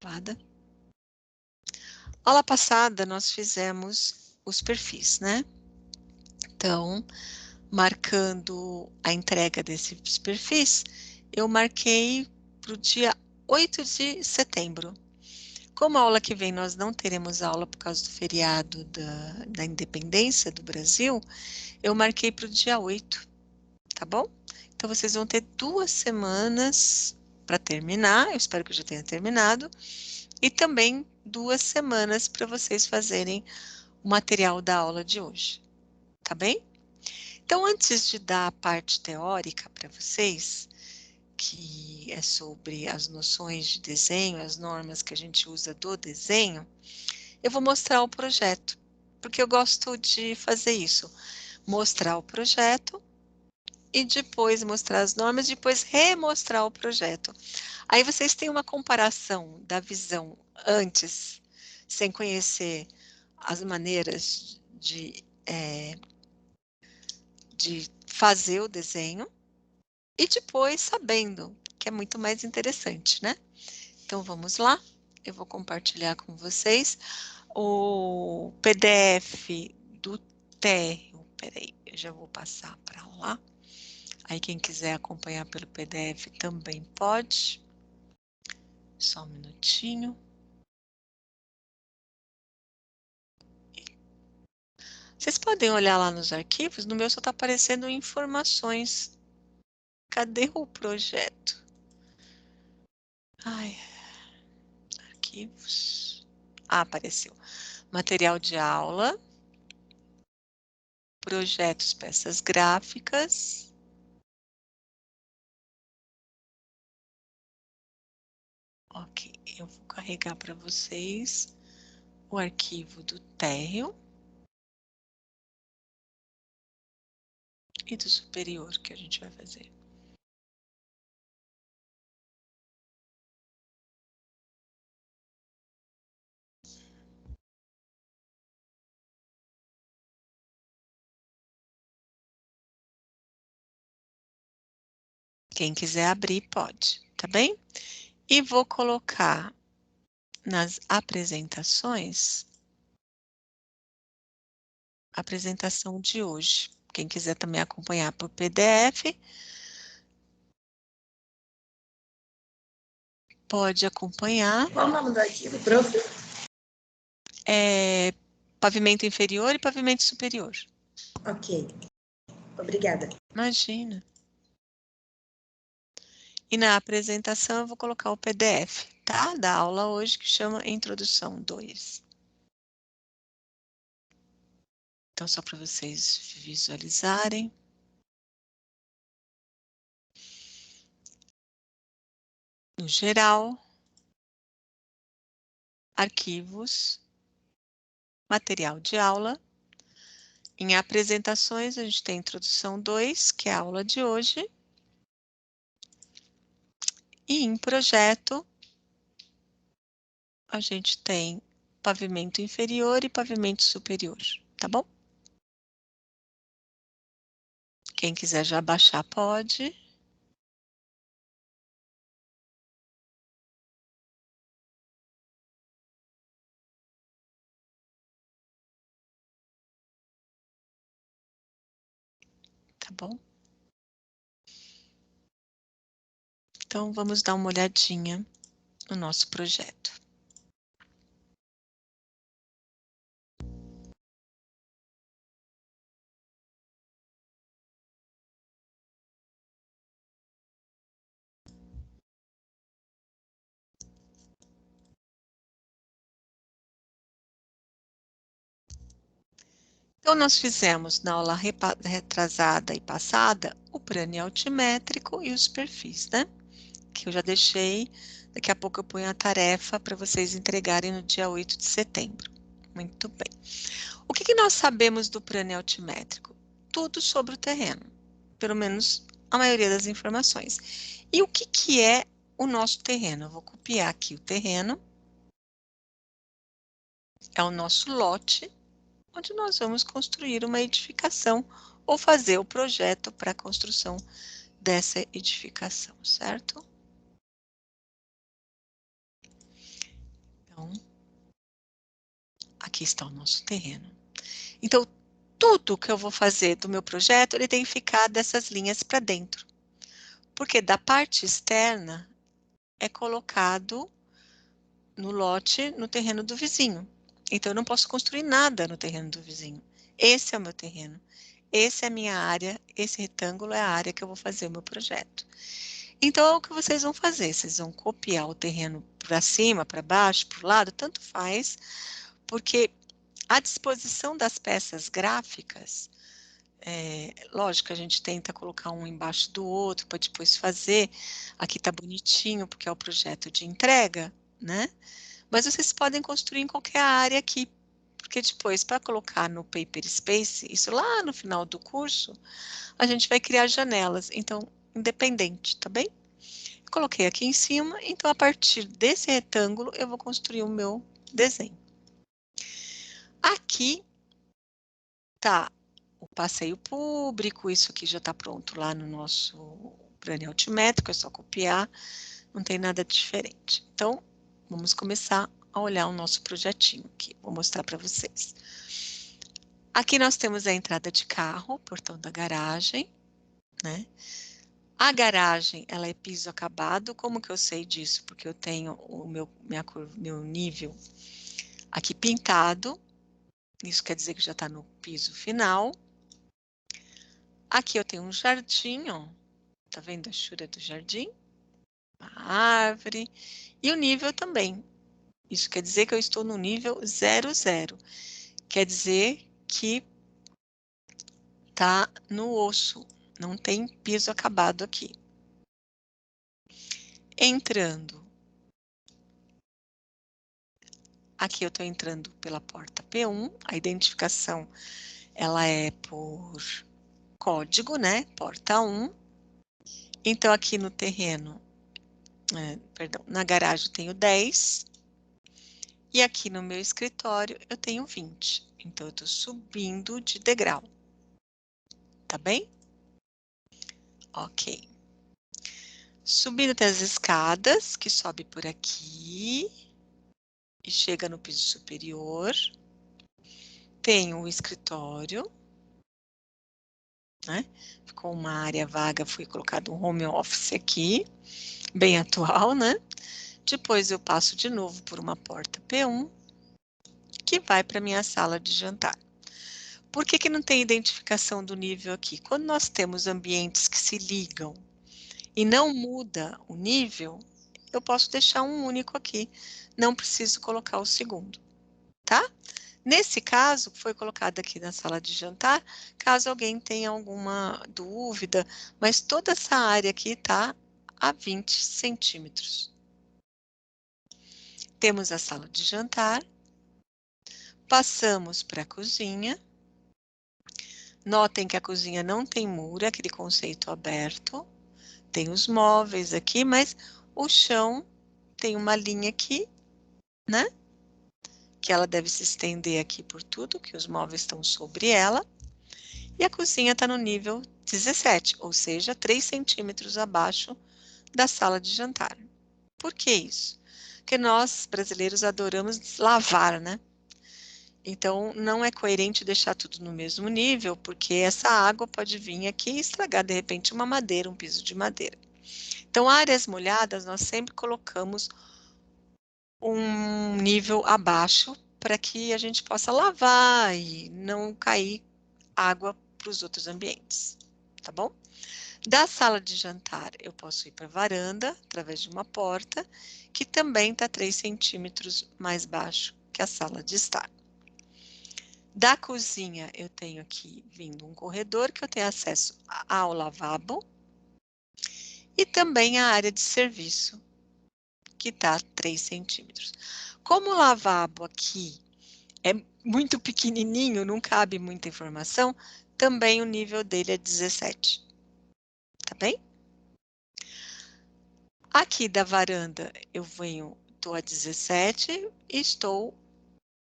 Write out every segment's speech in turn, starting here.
Ocupada. Aula passada nós fizemos os perfis, né? Então, marcando a entrega desses perfis, eu marquei para o dia 8 de setembro. Como a aula que vem nós não teremos aula por causa do feriado da independência do Brasil, eu marquei para o dia 8, tá bom? Então, vocês vão ter 2 semanas para terminar, eu espero que eu já tenha terminado, e também 2 semanas para vocês fazerem o material da aula de hoje, tá bem? Então, antes de dar a parte teórica para vocês, que é sobre as noções de desenho, as normas que a gente usa do desenho, eu vou mostrar o projeto, porque eu gosto de fazer isso, mostrar o projeto e depois mostrar as normas, depois remostrar o projeto. Aí vocês têm uma comparação da visão antes, sem conhecer as maneiras de fazer o desenho, e depois sabendo, que é muito mais interessante, né? Então vamos lá, eu vou compartilhar com vocês o PDF do térreo. Peraí, eu já vou passar para lá. Aí quem quiser acompanhar pelo PDF também pode. Só um minutinho. Vocês podem olhar lá nos arquivos, no meu só está aparecendo informações. Cadê o projeto? Ai, arquivos. Ah, apareceu. Material de aula. Projetos, peças gráficas. Ok, eu vou carregar para vocês o arquivo do térreo e do superior que a gente vai fazer. Quem quiser abrir, pode, tá bem? E vou colocar nas apresentações a apresentação de hoje. Quem quiser também acompanhar por PDF, pode acompanhar. Qual o nome do arquivo, prof? Pavimento inferior e pavimento superior. Ok, obrigada. Imagina. E na apresentação eu vou colocar o PDF, tá? Da aula hoje, que chama Introdução 2. Então, só para vocês visualizarem. No geral, arquivos, material de aula. Em apresentações, a gente tem Introdução 2, que é a aula de hoje. E em projeto, a gente tem pavimento inferior e pavimento superior, tá bom? Quem quiser já baixar, pode. Tá bom? Então, vamos dar uma olhadinha no nosso projeto. Então, nós fizemos na aula retrasada e passada o plano altimétrico e os perfis, né? Que eu já deixei. Daqui a pouco eu ponho a tarefa para vocês entregarem no dia 8 de setembro. Muito bem. O que nós sabemos do plano altimétrico? Tudo sobre o terreno, pelo menos a maioria das informações. E o que é o nosso terreno? Eu vou copiar aqui o terreno. É o nosso lote, onde nós vamos construir uma edificação ou fazer o projeto para a construção dessa edificação, certo? aqui está o nosso terreno. Então, tudo que eu vou fazer do meu projeto, ele tem que ficar dessas linhas para dentro. Porque da parte externa é colocado no lote, no terreno do vizinho. Então, eu não posso construir nada no terreno do vizinho. Esse é o meu terreno. Essa é a minha área, esse retângulo é a área que eu vou fazer o meu projeto. Então, o que vocês vão fazer? Vocês vão copiar o terreno para cima, para baixo, para o lado, tanto faz, porque a disposição das peças gráficas, lógico, a gente tenta colocar um embaixo do outro para depois fazer. Aqui está bonitinho, porque é o projeto de entrega, né? Mas vocês podem construir em qualquer área aqui, porque depois, para colocar no Paper Space, isso lá no final do curso, a gente vai criar janelas, então, independente, tá bem? Coloquei aqui em cima, então a partir desse retângulo eu vou construir o meu desenho. Aqui tá o passeio público, isso aqui já está pronto lá no nosso planner altimétrico, é só copiar, não tem nada diferente. Então, vamos começar a olhar o nosso projetinho aqui, vou mostrar para vocês. Aqui nós temos a entrada de carro, portão da garagem, né? A garagem, ela é piso acabado. Como que eu sei disso? Porque eu tenho o meu nível aqui pintado. Isso quer dizer que já está no piso final. Aqui eu tenho um jardim, ó. Tá vendo a chura do jardim? A árvore. E o nível também. Isso quer dizer que eu estou no nível 00. Quer dizer que tá no osso. Não tem piso acabado aqui. Entrando. Aqui eu estou entrando pela porta P1, a identificação ela é por código, né? Porta 1. Então, aqui no terreno, perdão, na garagem eu tenho 10. E aqui no meu escritório eu tenho 20. Então, eu estou subindo de degrau. Tá bem? Ok. Subindo até as escadas, que sobe por aqui e chega no piso superior. Tenho o escritório, né? Ficou uma área vaga, foi colocado um home office aqui, bem atual, né? Depois eu passo de novo por uma porta P1, que vai para minha sala de jantar. Por que não tem identificação do nível aqui? Quando nós temos ambientes que se ligam e não muda o nível, eu posso deixar um único aqui, não preciso colocar o segundo, tá? Nesse caso, foi colocado aqui na sala de jantar, caso alguém tenha alguma dúvida, mas toda essa área aqui está a 20 centímetros. Temos a sala de jantar, passamos para a cozinha. Notem que a cozinha não tem muro, é aquele conceito aberto. Tem os móveis aqui, mas o chão tem uma linha aqui, né? Que ela deve se estender aqui por tudo, que os móveis estão sobre ela. E a cozinha está no nível 17, ou seja, 3 centímetros abaixo da sala de jantar. Por que isso? Porque nós, brasileiros, adoramos lavar, né? Então, não é coerente deixar tudo no mesmo nível, porque essa água pode vir aqui e estragar, de repente, uma madeira, um piso de madeira. Então, áreas molhadas, nós sempre colocamos um nível abaixo para que a gente possa lavar e não cair água para os outros ambientes, tá bom? Da sala de jantar, eu posso ir para a varanda, através de uma porta, que também está 3 centímetros mais baixo que a sala de estar. Da cozinha, eu tenho aqui vindo um corredor que eu tenho acesso ao lavabo e também a área de serviço, que está 3 centímetros. Como o lavabo aqui é muito pequenininho, não cabe muita informação, também o nível dele é 17. Tá bem? Aqui da varanda eu venho, estou a 17 e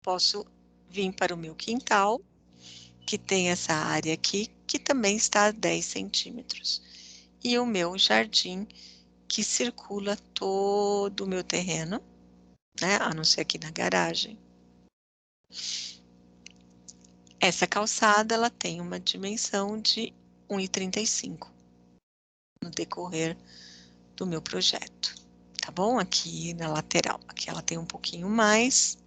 posso vir para o meu quintal, que tem essa área aqui, que também está a 10 centímetros. E o meu jardim, que circula todo o meu terreno, né? A não ser aqui na garagem. Essa calçada, ela tem uma dimensão de 1,35 no decorrer do meu projeto, tá bom? Aqui na lateral, aqui ela tem um pouquinho mais,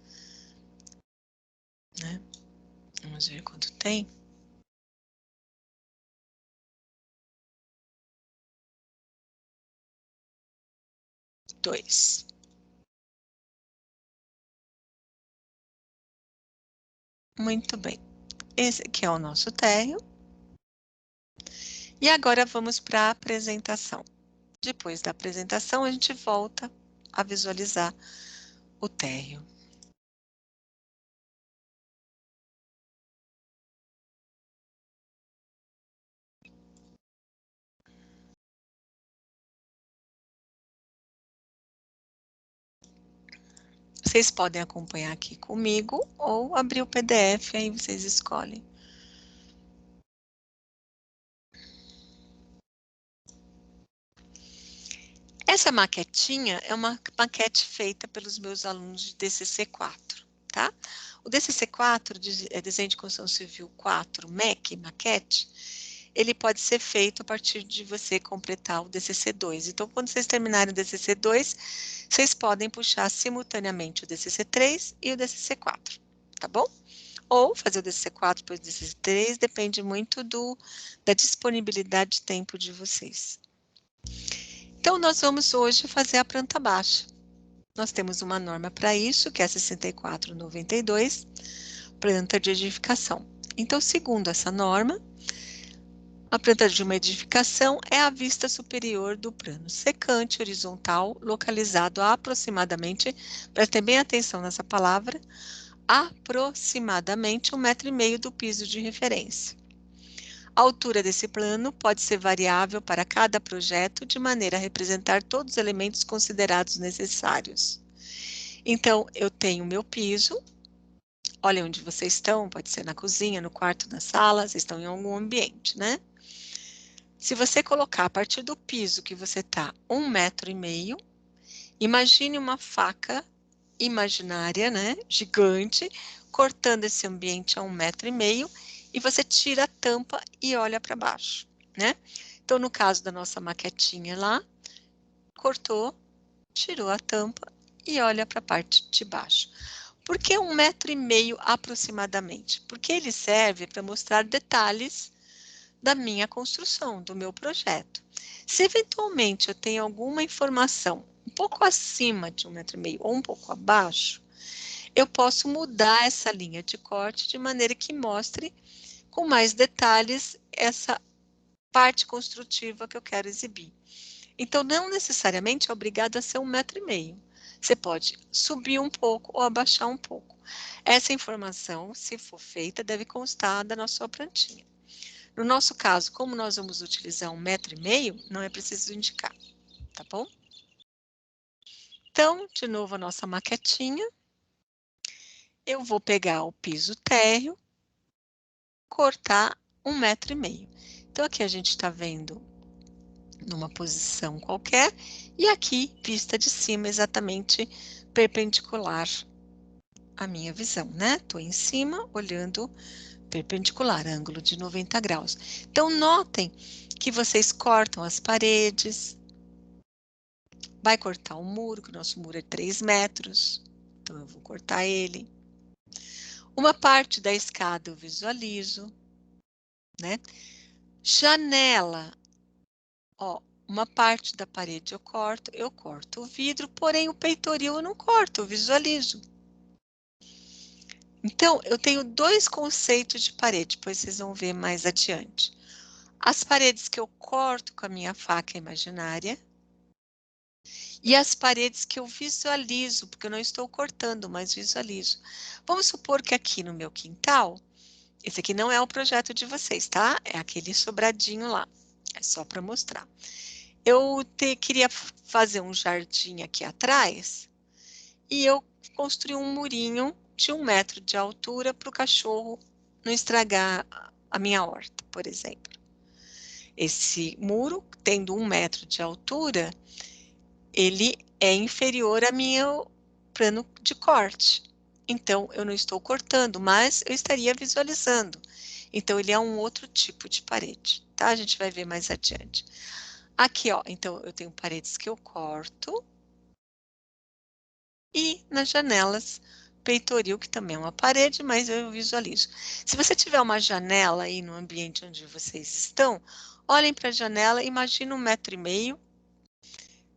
né? Vamos ver quanto tem. Dois. Muito bem. Esse aqui é o nosso térreo. E agora vamos para a apresentação. Depois da apresentação, a gente volta a visualizar o térreo. Vocês podem acompanhar aqui comigo ou abrir o PDF, aí vocês escolhem. Essa maquetinha é uma maquete feita pelos meus alunos de DCC4, tá? O DCC4, Desenho de Construção Civil 4, MEC, maquete, ele pode ser feito a partir de você completar o DCC2. Então, quando vocês terminarem o DCC2, vocês podem puxar simultaneamente o DCC3 e o DCC4, tá bom? Ou fazer o DCC4 depois do DCC3, depende muito da disponibilidade de tempo de vocês. Então, nós vamos hoje fazer a planta baixa. Nós temos uma norma para isso, que é a 6492, planta de edificação. Então, segundo essa norma, a planta de uma edificação é a vista superior do plano secante horizontal, localizado a aproximadamente, prestem bem atenção nessa palavra, aproximadamente 1,5 m do piso de referência. A altura desse plano pode ser variável para cada projeto, de maneira a representar todos os elementos considerados necessários. Então, eu tenho meu piso, olha onde vocês estão, pode ser na cozinha, no quarto, na sala, vocês estão em algum ambiente, né? Se você colocar a partir do piso que você está 1,5 m, imagine uma faca imaginária, né, gigante, cortando esse ambiente a 1,5 m, e você tira a tampa e olha para baixo, né? Então, no caso da nossa maquetinha lá, cortou, tirou a tampa e olha para a parte de baixo. Por que 1,5 m aproximadamente? Porque ele serve para mostrar detalhes da minha construção, do meu projeto. Se eventualmente eu tenho alguma informação um pouco acima de 1,5 m ou um pouco abaixo, eu posso mudar essa linha de corte de maneira que mostre com mais detalhes essa parte construtiva que eu quero exibir. Então, não necessariamente é obrigado a ser 1,5 m. Você pode subir um pouco ou abaixar um pouco. Essa informação, se for feita, deve constar da nossa plantinha. No nosso caso, como nós vamos utilizar 1,5 m, não é preciso indicar, tá bom? Então, de novo a nossa maquetinha. Eu vou pegar o piso térreo, cortar 1,5 m. Então, aqui a gente está vendo numa posição qualquer, e aqui, vista de cima, exatamente perpendicular à minha visão, né? Estou em cima, olhando perpendicular, ângulo de 90 graus. Então, notem que vocês cortam as paredes, vai cortar o muro, que o nosso muro é 3 metros, então eu vou cortar ele. Uma parte da escada eu visualizo, né? Janela, ó, uma parte da parede eu corto o vidro, porém o peitoril eu não corto, eu visualizo. Então, eu tenho dois conceitos de parede, depois vocês vão ver mais adiante. As paredes que eu corto com a minha faca imaginária e as paredes que eu visualizo, porque eu não estou cortando, mas visualizo. Vamos supor que aqui no meu quintal, esse aqui não é o projeto de vocês, tá? É aquele sobradinho lá, é só para mostrar. Eu queria fazer um jardim aqui atrás e eu construí um murinho de 1 metro de altura para o cachorro não estragar a minha horta, por exemplo. Esse muro, tendo 1 metro de altura, ele é inferior ao meu plano de corte. então eu não estou cortando, mas eu estaria visualizando. Então, ele é um outro tipo de parede, tá? A gente vai ver mais adiante. Aqui, ó, então eu tenho paredes que eu corto. E nas janelas, peitoril, que também é uma parede, mas eu visualizo. Se você tiver uma janela aí no ambiente onde vocês estão, olhem para a janela, imagina 1,5 m,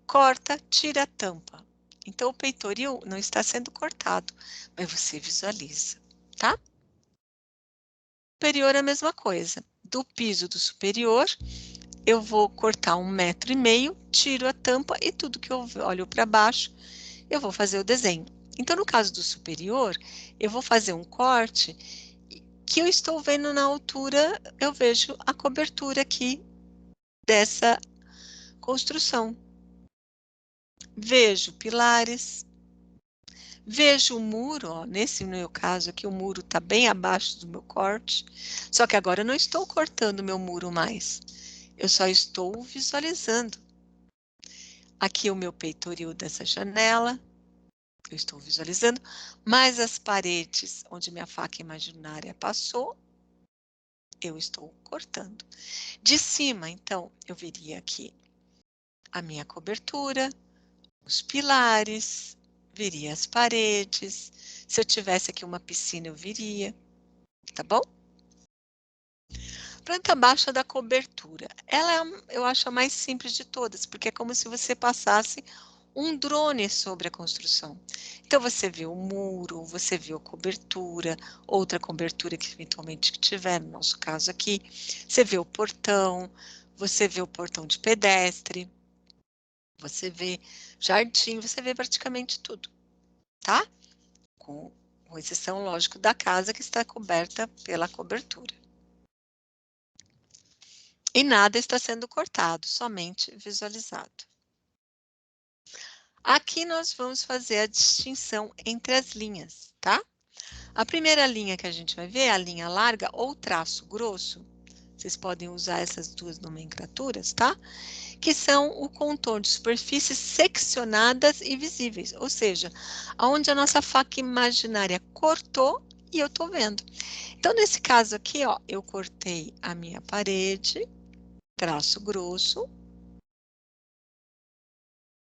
corta, tira a tampa. Então, o peitoril não está sendo cortado, mas você visualiza, tá? Superior é a mesma coisa. Do piso do superior, eu vou cortar 1,5 m, tiro a tampa e tudo que eu olho para baixo, eu vou fazer o desenho. Então, no caso do superior, eu vou fazer um corte que eu estou vendo na altura, eu vejo a cobertura aqui dessa construção. Vejo pilares, vejo o muro, ó, nesse meu caso aqui, o muro está bem abaixo do meu corte, só que agora eu não estou cortando meu muro mais, eu só estou visualizando. Aqui o meu peitoril dessa janela, eu estou visualizando, mas as paredes onde minha faca imaginária passou, eu estou cortando. De cima, então, eu veria aqui a minha cobertura, os pilares, veria as paredes. Se eu tivesse aqui uma piscina, eu viria, tá bom? Planta baixa da cobertura. Ela é, eu acho, a mais simples de todas, porque é como se você passasse um drone sobre a construção. Então, você vê o muro, você vê a cobertura, outra cobertura que eventualmente tiver, no nosso caso aqui, você vê o portão, você vê o portão de pedestre, você vê jardim, você vê praticamente tudo, tá? Com exceção, lógico, da casa que está coberta pela cobertura. E nada está sendo cortado, somente visualizado. Aqui nós vamos fazer a distinção entre as linhas, tá? A primeira linha que a gente vai ver é a linha larga ou traço grosso. Vocês podem usar essas duas nomenclaturas, tá? Que são o contorno de superfícies seccionadas e visíveis, ou seja, aonde a nossa faca imaginária cortou e eu tô vendo. Então, nesse caso aqui, ó, eu cortei a minha parede, traço grosso,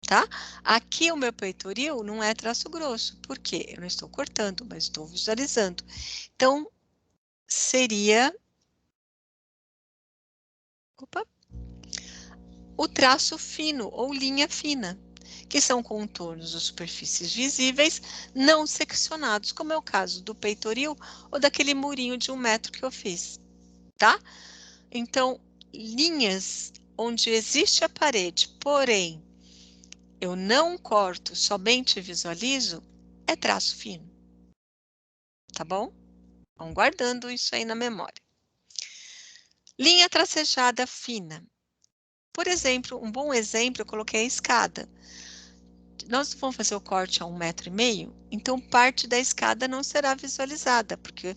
tá? Aqui o meu peitoril não é traço grosso, por quê? Eu não estou cortando, mas estou visualizando. Então, seria opa, o traço fino ou linha fina, que são contornos ou superfícies visíveis não seccionados, como é o caso do peitoril ou daquele murinho de 1 m que eu fiz, tá? Então, linhas onde existe a parede, porém, eu não corto, somente visualizo, é traço fino, tá bom? Vão guardando isso aí na memória. Linha tracejada fina. Por exemplo, um bom exemplo, eu coloquei a escada. Nós vamos fazer o corte a 1,5 m, então parte da escada não será visualizada, porque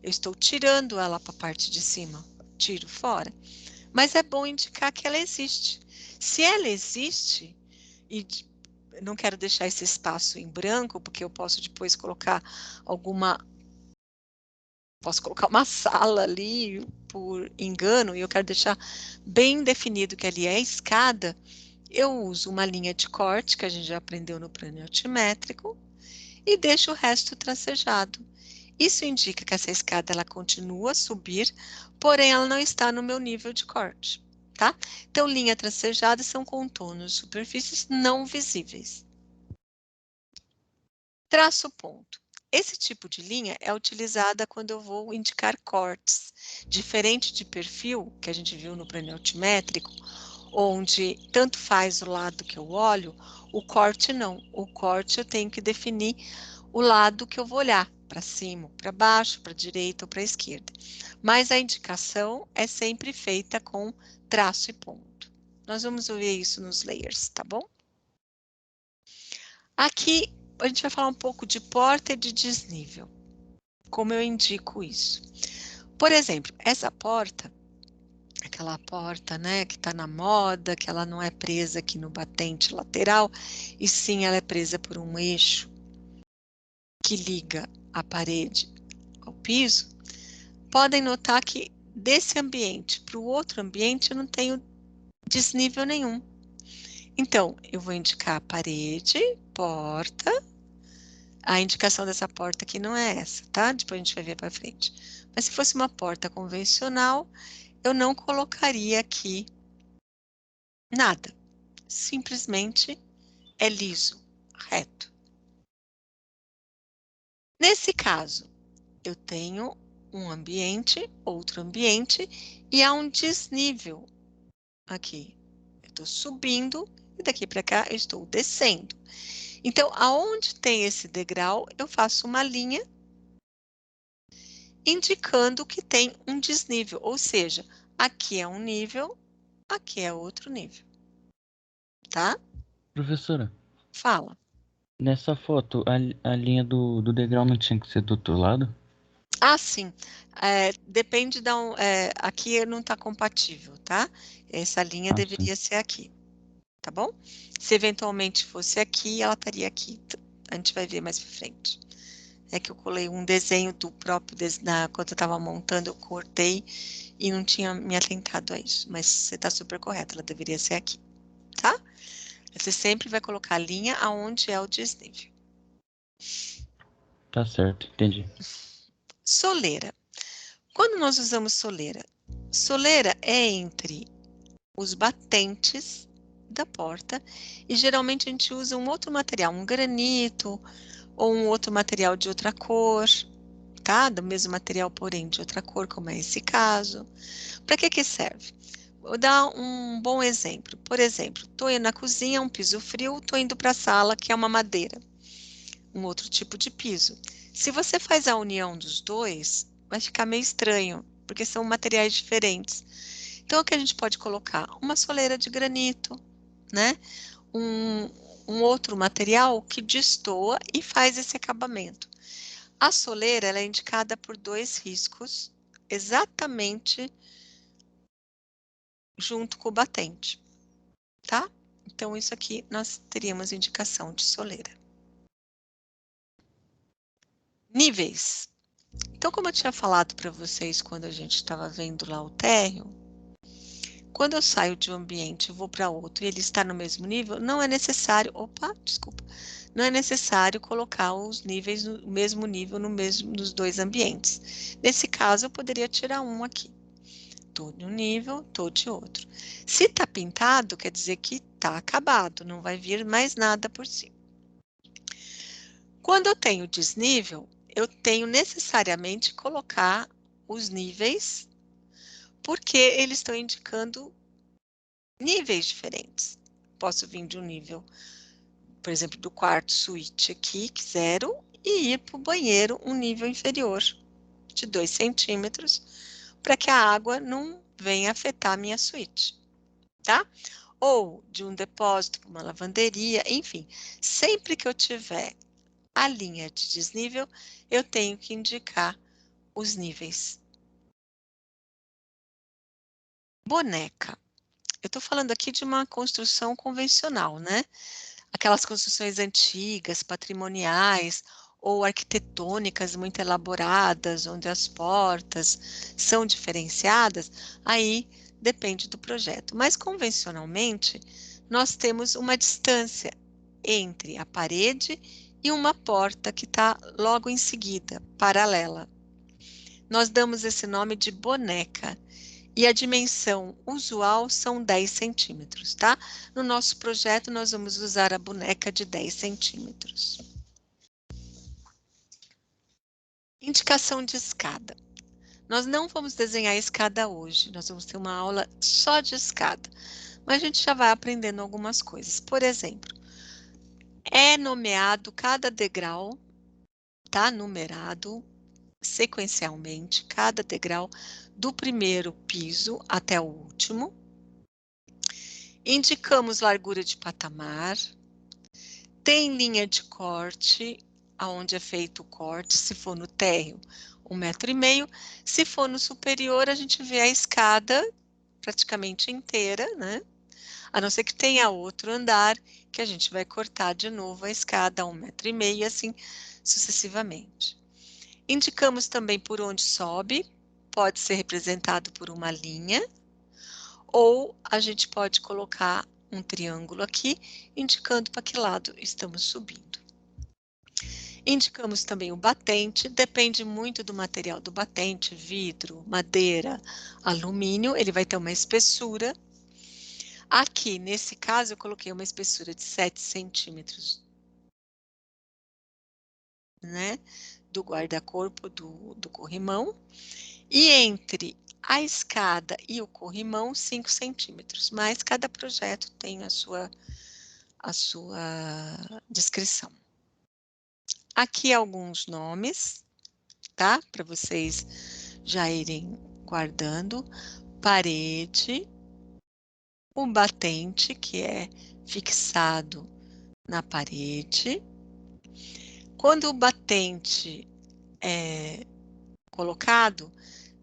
eu estou tirando ela para a parte de cima, tiro fora. Mas é bom indicar que ela existe. Se ela existe, e não quero deixar esse espaço em branco, porque eu posso depois colocar uma sala ali por engano, e eu quero deixar bem definido que ali é a escada, eu uso uma linha de corte, que a gente já aprendeu no plano altimétrico, e deixo o resto tracejado. Isso indica que essa escada ela continua a subir, porém ela não está no meu nível de corte, tá? Então, linha tracejada são contornos, superfícies não visíveis. Traço ponto. Esse tipo de linha é utilizada quando eu vou indicar cortes, diferente de perfil, que a gente viu no plano altimétrico, onde tanto faz o lado que eu olho, o corte não. O corte eu tenho que definir o lado que eu vou olhar, para cima, para baixo, para a direita ou para a esquerda. Mas a indicação é sempre feita com traço e ponto. Nós vamos ver isso nos layers, tá bom? Aqui a gente vai falar um pouco de porta e de desnível. Como eu indico isso? Por exemplo, essa porta, aquela porta, né, que está na moda, que ela não é presa aqui no batente lateral, e sim ela é presa por um eixo. que liga a parede ao piso, podem notar que desse ambiente para o outro ambiente eu não tenho desnível nenhum. Então, eu vou indicar a parede, porta. A indicação dessa porta aqui não é essa, tá? Depois a gente vai ver para frente. Mas se fosse uma porta convencional, eu não colocaria aqui nada. Simplesmente é liso, reto. Nesse caso, eu tenho um ambiente, outro ambiente, e há um desnível aqui. Eu estou subindo e daqui para cá eu estou descendo. Então, aonde tem esse degrau, eu faço uma linha indicando que tem um desnível, ou seja, aqui é um nível, aqui é outro nível, tá? Professora, Fala. nessa foto, a linha do degrau não tinha que ser do outro lado? Ah, sim. Depende da... aqui não está compatível, tá? Essa linha Ah, sim. deveria ser aqui, tá bom? Se eventualmente fosse aqui, ela estaria aqui. A gente vai ver mais pra frente. É que eu colei um desenho do próprio... quando eu estava montando, eu cortei e não tinha me atentado a isso. Mas você está super correta, ela deveria ser aqui, tá? Você sempre vai colocar a linha aonde é o desnível. Tá certo, entendi. Soleira. Quando nós usamos soleira? Soleira é entre os batentes da porta e geralmente a gente usa um outro material, um granito ou um outro material de outra cor, tá? Do mesmo material, porém de outra cor, como é esse caso. Para que serve? Vou dar um bom exemplo. Por exemplo, estou indo na cozinha, um piso frio, estou indo para a sala, que é uma madeira, um outro tipo de piso. Se você faz a união dos dois, vai ficar meio estranho, porque são materiais diferentes. Então, o que a gente pode colocar? Uma soleira de granito, né? Um outro material que destoa e faz esse acabamento. A soleira ela é indicada por 2 riscos, exatamente junto com o batente, tá? Então, isso aqui nós teríamos indicação de soleira. Níveis. Então, como eu tinha falado para vocês quando a gente estava vendo lá o térreo, quando eu saio de um ambiente e vou para outro e ele está no mesmo nível, não é necessário, não é necessário colocar os níveis no mesmo nível nos 2 ambientes. Nesse caso, eu poderia tirar um aqui. Estou de um nível, estou de outro. Se está pintado, quer dizer que está acabado, não vai vir mais nada por cima. Quando eu tenho desnível, eu tenho necessariamente que colocar os níveis, porque eles estão indicando níveis diferentes. Posso vir de um nível, por exemplo, do quarto suíte aqui, 0, e ir para o banheiro um nível inferior, de 2 centímetros, para que a água não venha afetar a minha suíte, tá? Ou de um depósito para uma lavanderia, enfim. Sempre que eu tiver a linha de desnível, eu tenho que indicar os níveis. Boneca. Eu estou falando aqui de uma construção convencional, né? Aquelas construções antigas, patrimoniais ou arquitetônicas muito elaboradas, onde as portas são diferenciadas, aí depende do projeto. Mas convencionalmente, nós temos uma distância entre a parede e uma porta que está logo em seguida, paralela. Nós damos esse nome de boneca. E a dimensão usual são 10 centímetros, tá? No nosso projeto, nós vamos usar a boneca de 10 centímetros. Indicação de escada. Nós não vamos desenhar a escada hoje, nós vamos ter uma aula só de escada. Mas a gente já vai aprendendo algumas coisas. Por exemplo, é nomeado cada degrau, tá numerado sequencialmente, cada degrau do primeiro piso até o último. Indicamos largura de patamar, tem linha de corte, aonde é feito o corte, se for no térreo, 1,5 m, se for no superior, a gente vê a escada praticamente inteira, né? a não ser que tenha outro andar, que a gente vai cortar de novo a escada a 1,5 m e assim sucessivamente. Indicamos também por onde sobe, pode ser representado por uma linha, ou a gente pode colocar um triângulo aqui, indicando para que lado estamos subindo. Indicamos também o batente, depende muito do material do batente, vidro, madeira, alumínio, ele vai ter uma espessura. Aqui, nesse caso, eu coloquei uma espessura de 7 centímetros, né, do guarda-corpo do corrimão, e entre a escada e o corrimão, 5 centímetros, mas cada projeto tem a sua descrição. Aqui alguns nomes, tá? Para vocês já irem guardando. Parede, o batente, que é fixado na parede. Quando o batente é colocado,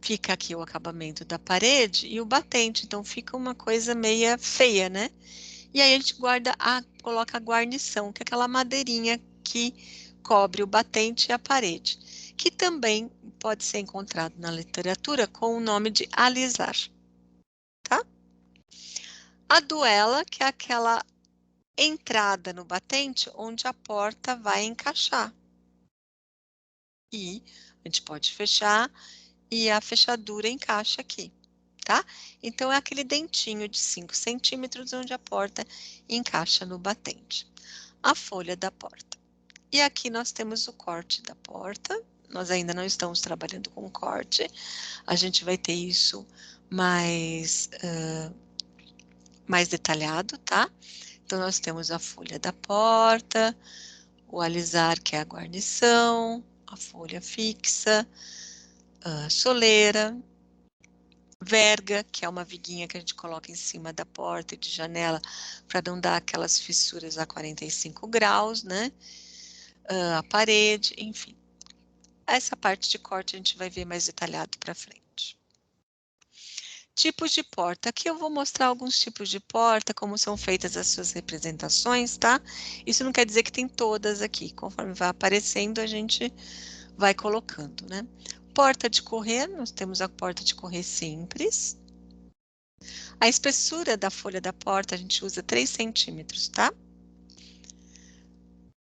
fica aqui o acabamento da parede e o batente, então fica uma coisa meia feia, né? E aí a gente coloca a guarnição, que é aquela madeirinha que cobre o batente e a parede, que também pode ser encontrado na literatura com o nome de alisar, tá? A duela, que é aquela entrada no batente onde a porta vai encaixar. E a gente pode fechar e a fechadura encaixa aqui, tá? Então, é aquele dentinho de 5 centímetros onde a porta encaixa no batente. A folha da porta. E aqui nós temos o corte da porta. Nós ainda não estamos trabalhando com corte. A gente vai ter isso mais detalhado, tá? Então, nós temos a folha da porta, o alisar, que é a guarnição, a folha fixa, a soleira, verga, que é uma viguinha que a gente coloca em cima da porta e de janela para não dar aquelas fissuras a 45 graus, né? A parede, enfim. Essa parte de corte a gente vai ver mais detalhado para frente. Tipos de porta. Aqui eu vou mostrar alguns tipos de porta, como são feitas as suas representações, tá? Isso não quer dizer que tem todas aqui. Conforme vai aparecendo, a gente vai colocando, né? Porta de correr, nós temos a porta de correr simples. A espessura da folha da porta, a gente usa 3 centímetros, tá?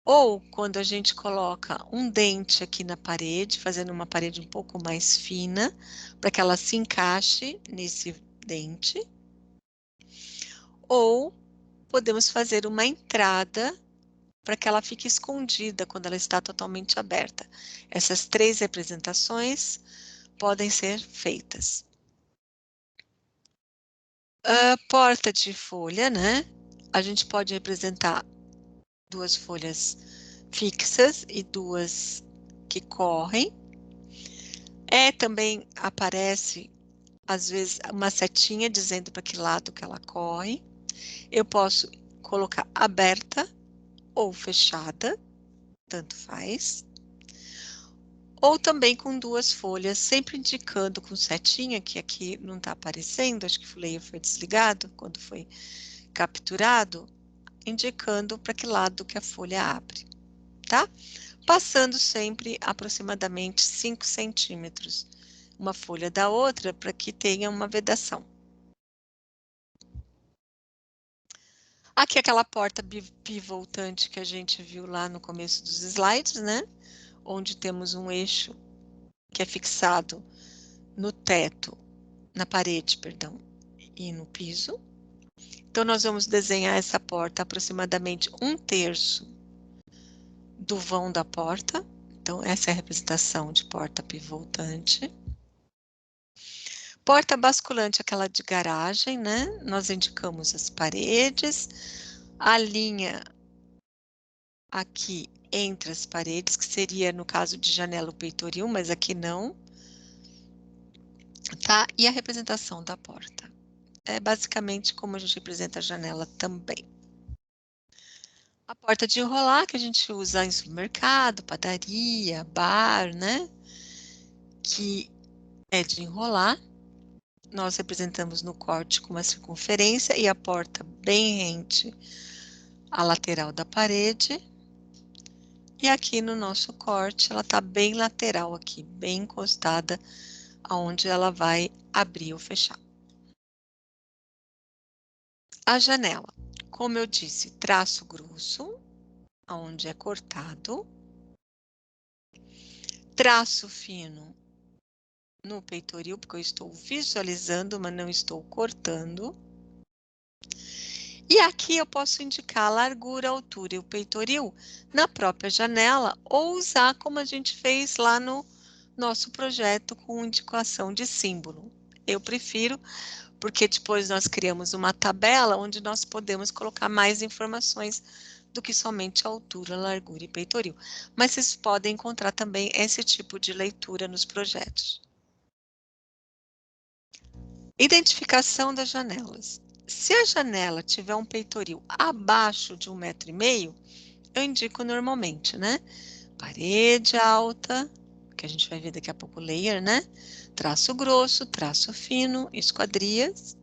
Ou quando a gente coloca um dente aqui na parede, fazendo uma parede um pouco mais fina, para que ela se encaixe nesse dente. Ou podemos fazer uma entrada para que ela fique escondida quando ela está totalmente aberta. Essas 3 representações podem ser feitas. A porta de folha, né? A gente pode representar 2 folhas fixas e 2 que correm. Também aparece, às vezes, uma setinha dizendo para que lado que ela corre. Eu posso colocar aberta ou fechada, tanto faz. Ou também com 2 folhas, sempre indicando com setinha, que aqui não está aparecendo, acho que o layer foi desligado quando foi capturado, indicando para que lado que a folha abre, tá? Passando sempre aproximadamente 5 centímetros, uma folha da outra, para que tenha uma vedação. Aqui aquela porta pivotante que a gente viu lá no começo dos slides, né? Onde temos um eixo que é fixado no teto, na parede, perdão, e no piso. Então, nós vamos desenhar essa porta aproximadamente 1/3 do vão da porta. Então, essa é a representação de porta pivotante. Porta basculante, aquela de garagem, né? Nós indicamos as paredes, a linha aqui entre as paredes, que seria no caso de janela o peitoril, mas aqui não, tá? E a representação da porta. É basicamente como a gente representa a janela também. A porta de enrolar, que a gente usa em supermercado, padaria, bar, né? Que é de enrolar. nós representamos no corte com uma circunferência e a porta bem rente à lateral da parede. E aqui no nosso corte, ela está bem lateral aqui, bem encostada aonde ela vai abrir ou fechar. A janela, como eu disse, traço grosso, aonde é cortado. Traço fino no peitoril, porque eu estou visualizando, mas não estou cortando. E aqui eu posso indicar a largura, a altura e o peitoril na própria janela ou usar como a gente fez lá no nosso projeto com indicação de símbolo. Eu prefiro porque depois nós criamos uma tabela onde nós podemos colocar mais informações do que somente a altura, largura e peitoril. Mas vocês podem encontrar também esse tipo de leitura nos projetos. Identificação das janelas. Se a janela tiver um peitoril abaixo de 1,5 m, eu indico normalmente, né? Parede alta, que a gente vai ver daqui a pouco, layer, né? Traço grosso, traço fino, esquadrias.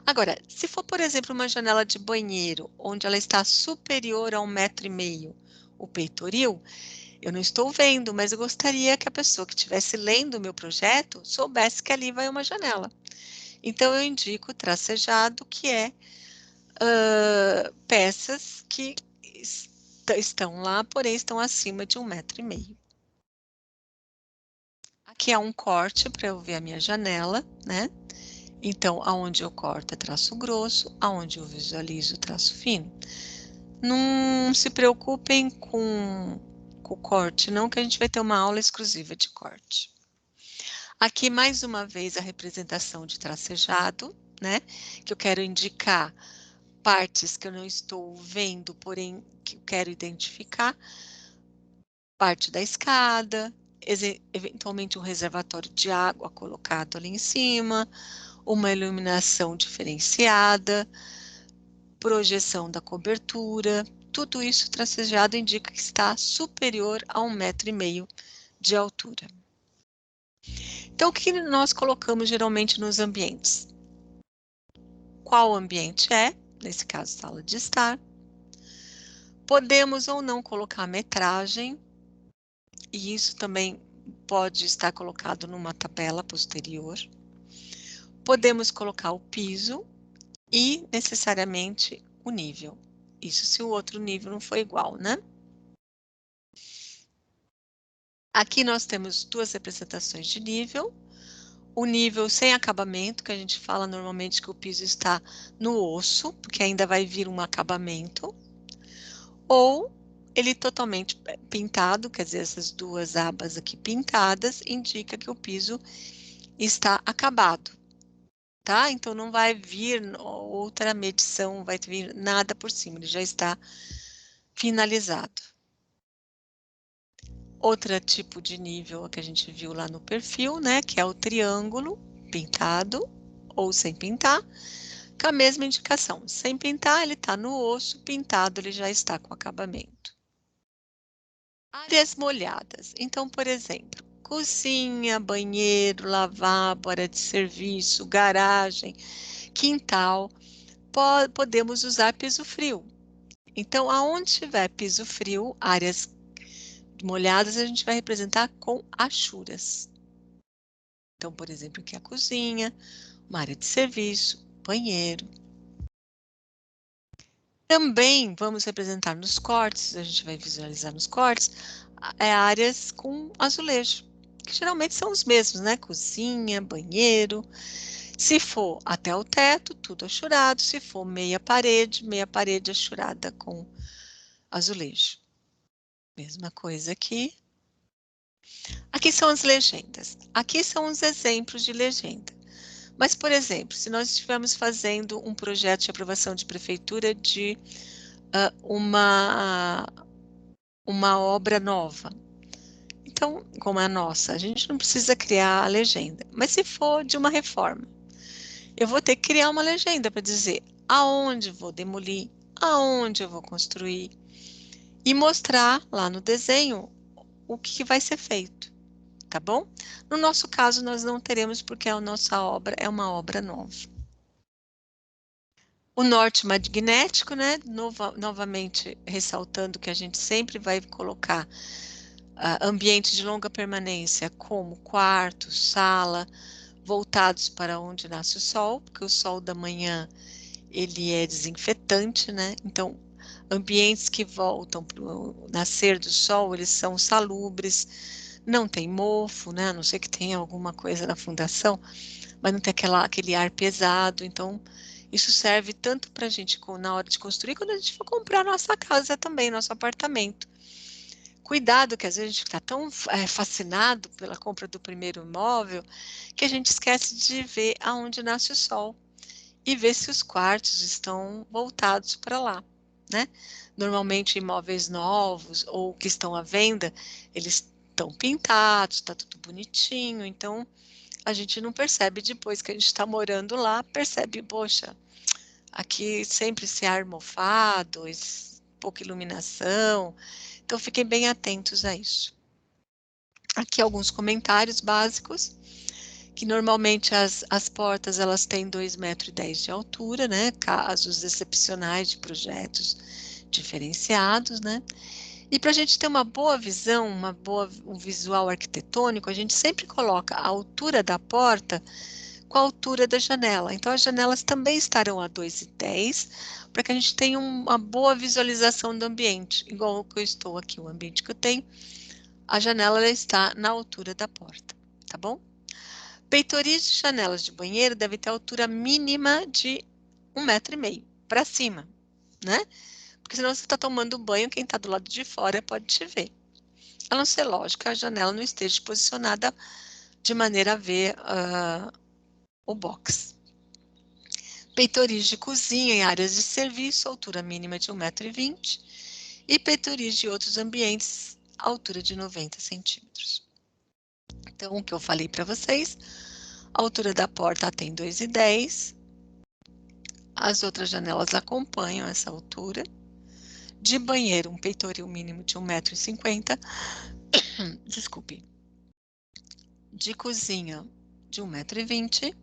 Agora, se for, por exemplo, uma janela de banheiro, onde ela está superior a 1,5 m, o peitoril, eu não estou vendo, mas eu gostaria que a pessoa que estivesse lendo o meu projeto soubesse que ali vai uma janela. Então, eu indico tracejado, que é peças que estão lá, porém estão acima de 1,5 m. Aqui é um corte para eu ver a minha janela, né? Então, aonde eu corto é traço grosso, aonde eu visualizo traço fino. Não se preocupem com o corte, não, que a gente vai ter uma aula exclusiva de corte. Aqui, mais uma vez, a representação de tracejado, né? Que eu quero indicar partes que eu não estou vendo, porém que eu quero identificar. Parte da escada, eventualmente um reservatório de água colocado ali em cima, uma iluminação diferenciada, projeção da cobertura, tudo isso tracejado indica que está superior a 1,5 m de altura. Então, o que nós colocamos geralmente nos ambientes? Qual ambiente é? Nesse caso, sala de estar. Podemos ou não colocar metragem, e isso também pode estar colocado numa tabela posterior. Podemos colocar o piso e necessariamente o nível. Isso se o outro nível não for igual, né? Aqui nós temos duas representações de nível. O nível sem acabamento, que a gente fala normalmente que o piso está no osso, porque ainda vai vir um acabamento. Ou ele totalmente pintado, quer dizer, essas duas abas aqui pintadas, indica que o piso está acabado. Tá? Então, não vai vir outra medição, não vai vir nada por cima, ele já está finalizado. Outro tipo de nível que a gente viu lá no perfil, né, que é o triângulo pintado ou sem pintar, com a mesma indicação. Sem pintar, ele está no osso, pintado, ele já está com acabamento. Áreas molhadas. Então, por exemplo, cozinha, banheiro, lavabo, área de serviço, garagem, quintal, podemos usar piso frio. Então, aonde tiver piso frio, áreas molhadas, a gente vai representar com achuras. Então, por exemplo, aqui a cozinha, uma área de serviço, banheiro. Também vamos representar nos cortes, a gente vai visualizar nos cortes, áreas com azulejo, que geralmente são os mesmos, né? Cozinha, banheiro. Se for até o teto, tudo achurado. Se for meia parede achurada com azulejo. Mesma coisa aqui. Aqui são as legendas. Aqui são os exemplos de legenda. Mas, por exemplo, se nós estivermos fazendo um projeto de aprovação de prefeitura de uma obra nova, então, como é a nossa, a gente não precisa criar a legenda. Mas se for de uma reforma, eu vou ter que criar uma legenda para dizer aonde vou demolir, aonde eu vou construir e mostrar lá no desenho o que vai ser feito. tá bom? No nosso caso, nós não teremos, porque a nossa obra é uma obra nova. O norte magnético, né? Novamente ressaltando que a gente sempre vai colocar ambiente de longa permanência, como quarto, sala, voltados para onde nasce o sol, porque o sol da manhã ele é desinfetante, né? Então, ambientes que voltam para o nascer do sol, eles são salubres, não tem mofo, né? A não ser que tenha alguma coisa na fundação, mas não tem aquele ar pesado. Então, isso serve tanto para a gente na hora de construir, quando a gente for comprar nossa casa também, nosso apartamento. Cuidado, que às vezes a gente está tão fascinado pela compra do primeiro imóvel, que a gente esquece de ver aonde nasce o sol e ver se os quartos estão voltados para lá, né? Normalmente imóveis novos ou que estão à venda, eles estão pintados, está tudo bonitinho, então a gente não percebe depois que a gente está morando lá, percebe, poxa, aqui sempre esse ar mofado, pouca iluminação, então fiquem bem atentos a isso. Aqui alguns comentários básicos, que normalmente as portas elas têm 2,10 metros de altura, né? Casos excepcionais de projetos diferenciados, né? E para a gente ter uma boa visão, um visual arquitetônico, a gente sempre coloca a altura da porta com a altura da janela. Então as janelas também estarão a 2,10 para que a gente tenha uma boa visualização do ambiente, igual o que eu estou aqui, o ambiente que eu tenho, a janela está na altura da porta, tá bom? Peitoris de janelas de banheiro devem ter altura mínima de 1,5 metro para cima, né? Porque senão você está tomando banho, quem está do lado de fora pode te ver. A não ser, lógico, que a janela não esteja posicionada de maneira a ver o box. Peitoris de cozinha em áreas de serviço, altura mínima de 1,20 m. E peitoris de outros ambientes, altura de 90 centímetros. Então, o que eu falei para vocês, a altura da porta tem 2,10. As outras janelas acompanham essa altura. De banheiro, um peitoril mínimo de 1,50 m. Desculpe. De cozinha, de 1,20 m.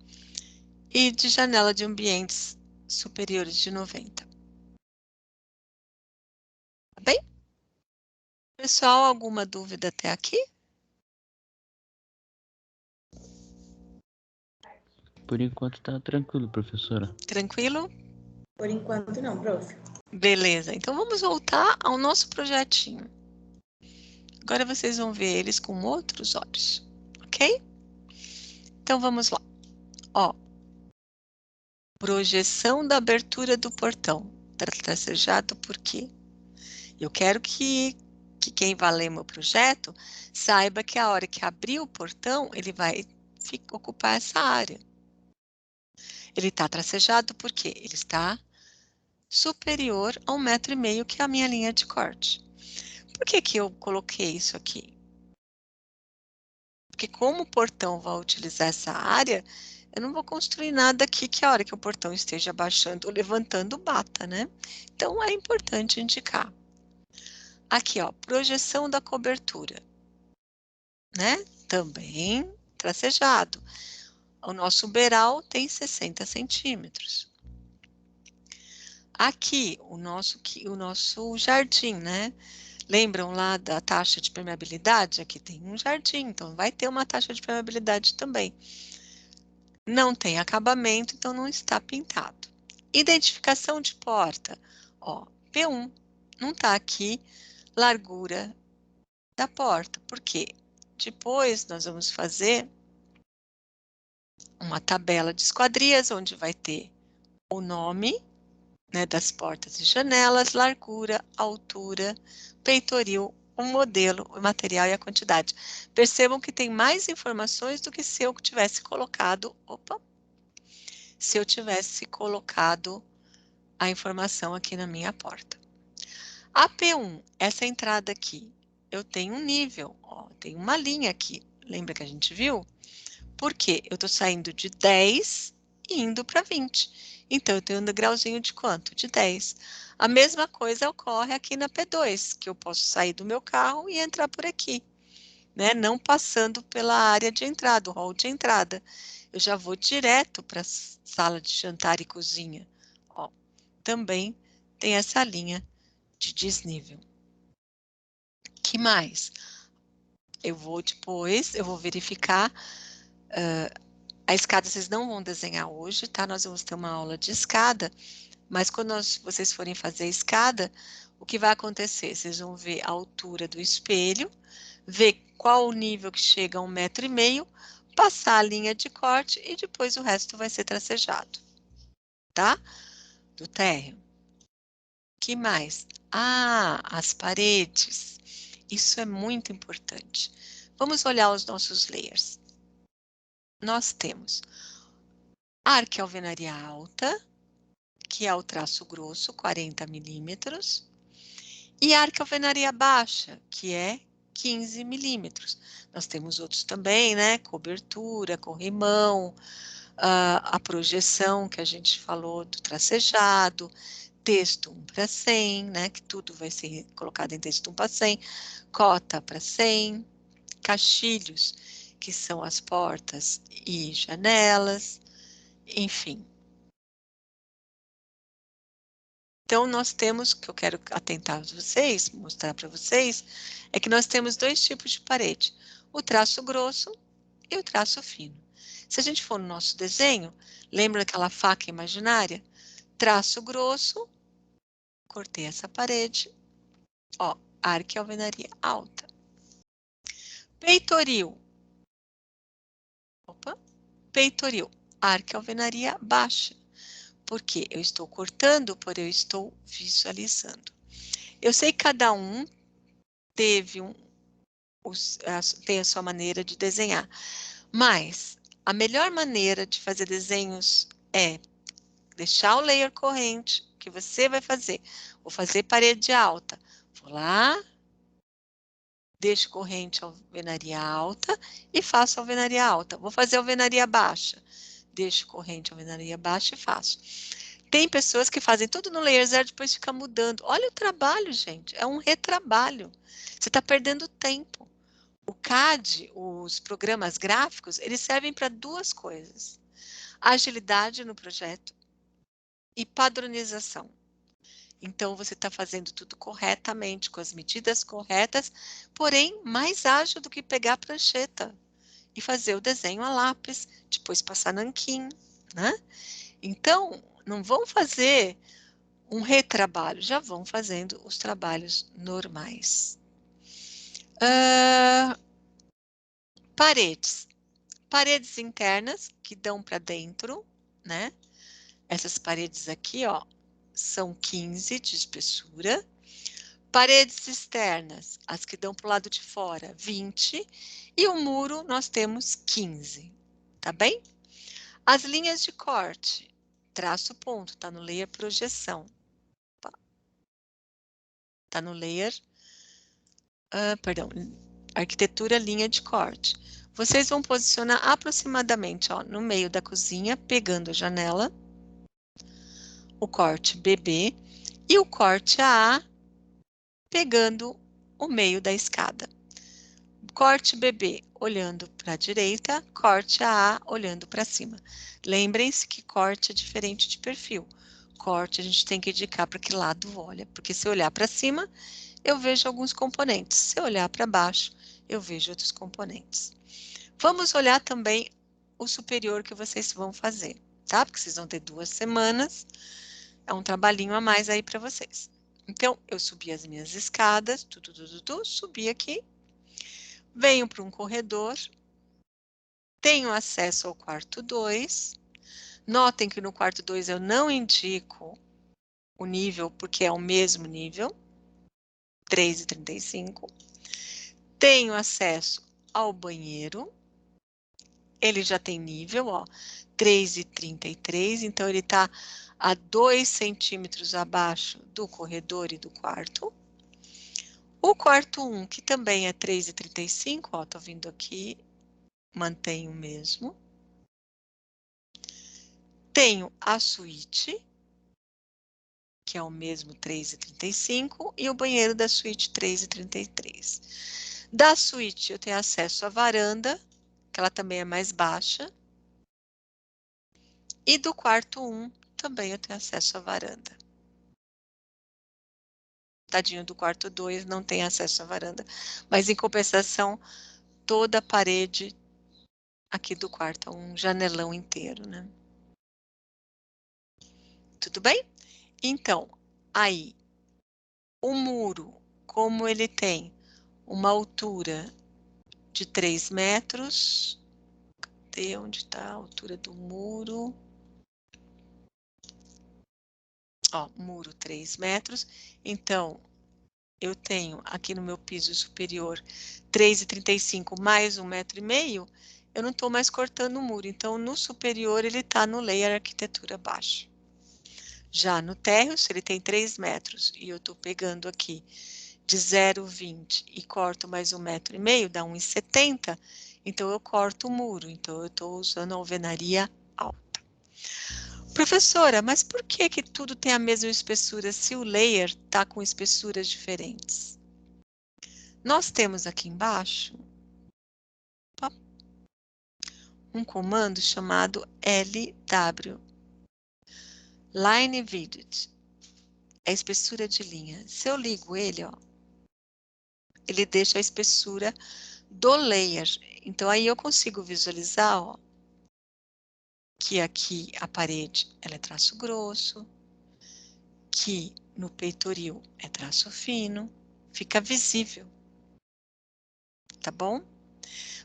E de janela de ambientes superiores de 90. Tá bem? Pessoal, alguma dúvida até aqui? Por enquanto tá tranquilo, professora. Tranquilo? Por enquanto não, prof. Beleza, então vamos voltar ao nosso projetinho. Agora vocês vão ver eles com outros olhos, ok? Então vamos lá. Ó, projeção da abertura do portão. Tracejado por quê? Eu quero que quem vai ler meu projeto saiba que a hora que abrir o portão, ele vai ocupar essa área. Ele está tracejado porque ele está superior a 1,5 m, que é a minha linha de corte. Por que que eu coloquei isso aqui? Porque como o portão vai utilizar essa área, eu não vou construir nada aqui que a hora que o portão esteja abaixando ou levantando, bata, né? Então, é importante indicar. Aqui, ó, projeção da cobertura, né? Também tracejado. O nosso beiral tem 60 centímetros. Aqui, o nosso jardim, né? Lembram lá da taxa de permeabilidade? Aqui tem um jardim, então vai ter uma taxa de permeabilidade também. Não tem acabamento, então não está pintado. Identificação de porta, ó, P1, não está aqui largura da porta. Por quê? Depois nós vamos fazer uma tabela de esquadrias, onde vai ter o nome, né, das portas e janelas, largura, altura, peitoril, o modelo, o material e a quantidade. Percebam que tem mais informações do que se eu tivesse colocado, se eu tivesse colocado a informação aqui na minha porta. A P1, essa entrada aqui, eu tenho um nível, ó, tem uma linha aqui, lembra que a gente viu? Porque eu estou saindo de 10 e indo para 20. Então, eu tenho um degrauzinho de quanto? De 10. A mesma coisa ocorre aqui na P2, que eu posso sair do meu carro e entrar por aqui. né? Não passando pela área de entrada, o hall de entrada. Eu já vou direto para a sala de jantar e cozinha. Ó, também tem essa linha de desnível. Que mais? Eu vou verificar. A escada vocês não vão desenhar hoje, tá? Nós vamos ter uma aula de escada, mas quando vocês forem fazer a escada, o que vai acontecer? Vocês vão ver a altura do espelho, ver qual o nível que chega a 1,5 m, passar a linha de corte e depois o resto vai ser tracejado, tá? Do térreo. Que mais? Ah, as paredes. Isso é muito importante. Vamos olhar os nossos layers. Nós temos a arquialvenaria alta, que é o traço grosso, 40 milímetros, e a arquialvenaria baixa, que é 15 milímetros. Nós temos outros também, né? Cobertura, corrimão, a projeção que a gente falou do tracejado, texto 1:100, né? Que tudo vai ser colocado em texto 1:100, cota para 100, caixilhos, que são as portas e janelas, enfim. Então, nós temos, que eu quero atentar vocês, mostrar para vocês, é que nós temos dois tipos de parede, o traço grosso e o traço fino. Se a gente for no nosso desenho, lembra daquela faca imaginária? Traço grosso, cortei essa parede, ó, arquialvenaria alta. Peitoril, peitoril, arquialvenaria baixa. Porque eu estou cortando, porém eu estou visualizando. Eu sei que cada um tem a sua maneira de desenhar, mas a melhor maneira de fazer desenhos é deixar o layer corrente, que você vai fazer. Vou fazer parede alta. Vou lá, deixo corrente alvenaria alta e faço alvenaria alta. Vou fazer alvenaria baixa. Deixo corrente alvenaria baixa e faço. Tem pessoas que fazem tudo no layer 0 e depois fica mudando. Olha o trabalho, gente. É um retrabalho. Você está perdendo tempo. O CAD, os programas gráficos, eles servem para duas coisas. Agilidade no projeto e padronização. Então, você está fazendo tudo corretamente, com as medidas corretas, porém, mais ágil do que pegar a prancheta e fazer o desenho a lápis, depois passar nanquim, né? Então, não vão fazer um retrabalho, já vão fazendo os trabalhos normais. Paredes. Paredes internas que dão para dentro, né? Essas paredes aqui, ó, são 15 de espessura. Paredes externas, as que dão para o lado de fora, 20. E o muro nós temos 15, tá bem? As linhas de corte, traço ponto, tá no layer projeção. Tá no layer, arquitetura linha de corte. Vocês vão posicionar aproximadamente, ó, no meio da cozinha, pegando a janela, o corte BB e o corte AA, pegando o meio da escada. Corte BB olhando para a direita, corte AA olhando para cima. Lembrem-se que corte é diferente de perfil. Corte a gente tem que indicar para que lado olha, porque se eu olhar para cima, eu vejo alguns componentes. Se eu olhar para baixo, eu vejo outros componentes. Vamos olhar também o superior que vocês vão fazer, tá? Porque vocês vão ter 2 semanas, é um trabalhinho a mais aí para vocês. Então, eu subi as minhas escadas, subi aqui, venho para um corredor, tenho acesso ao quarto 2. Notem que no quarto 2 eu não indico o nível, porque é o mesmo nível, 3,35. Tenho acesso ao banheiro, ele já tem nível, ó, 3,33, então ele está a 2 centímetros abaixo do corredor e do quarto. O quarto 1, que também é 3,35, ó, tô vindo aqui, mantenho o mesmo. Tenho a suíte, que é o mesmo 3,35, e o banheiro da suíte 3,33. Da suíte eu tenho acesso à varanda, que ela também é mais baixa. E do quarto 1 também eu tenho acesso à varanda. Tadinho do quarto 2 não tem acesso à varanda. Mas em compensação, toda a parede aqui do quarto, um janelão inteiro, né? Tudo bem? Então, aí, o muro, como ele tem uma altura de 3 metros, cadê onde está a altura do muro? Ó, muro 3 metros, então, eu tenho aqui no meu piso superior 3,35 mais 1,5 metro, eu não estou mais cortando o muro, então no superior ele está no layer arquitetura baixa. Já no térreo, se ele tem 3 metros e eu estou pegando aqui de 0,20 e corto mais 1,5 metro, dá 1,70, então eu corto o muro, então eu estou usando a alvenaria alta. Professora, mas por que que tudo tem a mesma espessura se o layer está com espessuras diferentes? Nós temos aqui embaixo um comando chamado LW, Line Width, é a espessura de linha. Se eu ligo ele, ó, ele deixa a espessura do layer. Então aí eu consigo visualizar, ó, que aqui a parede ela é traço grosso, que no peitoril é traço fino, fica visível, tá bom?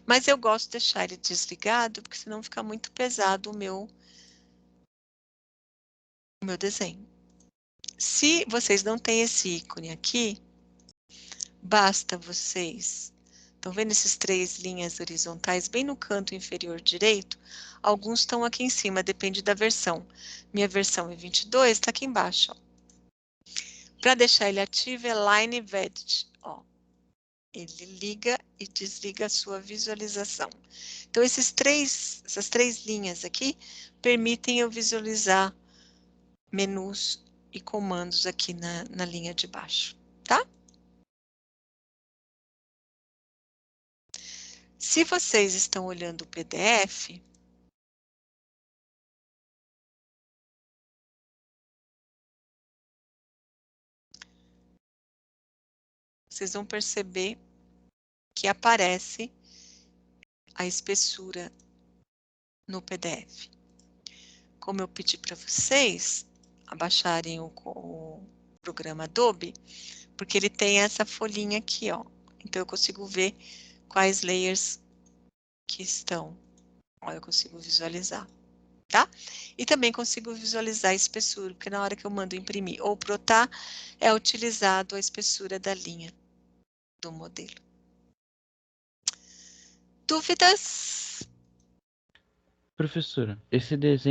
Mas eu gosto de deixar ele desligado, porque senão fica muito pesado o meu desenho. Se vocês não têm esse ícone aqui, basta vocês... Estão vendo esses 3 linhas horizontais bem no canto inferior direito? Alguns estão aqui em cima, depende da versão. Minha versão é 22, está aqui embaixo. Para deixar ele ativo é Line Width. Ó. Ele liga e desliga a sua visualização. Então, essas três linhas aqui permitem eu visualizar menus e comandos aqui na linha de baixo, tá? Se vocês estão olhando o PDF, vocês vão perceber que aparece a espessura no PDF. Como eu pedi para vocês abaixarem o programa Adobe, porque ele tem essa folhinha aqui, ó. Então eu consigo ver quais layers que estão. Ó, eu consigo visualizar, tá? E também consigo visualizar a espessura, porque na hora que eu mando imprimir ou protar, é utilizado a espessura da linha do modelo. Dúvidas? Professora, esse desenho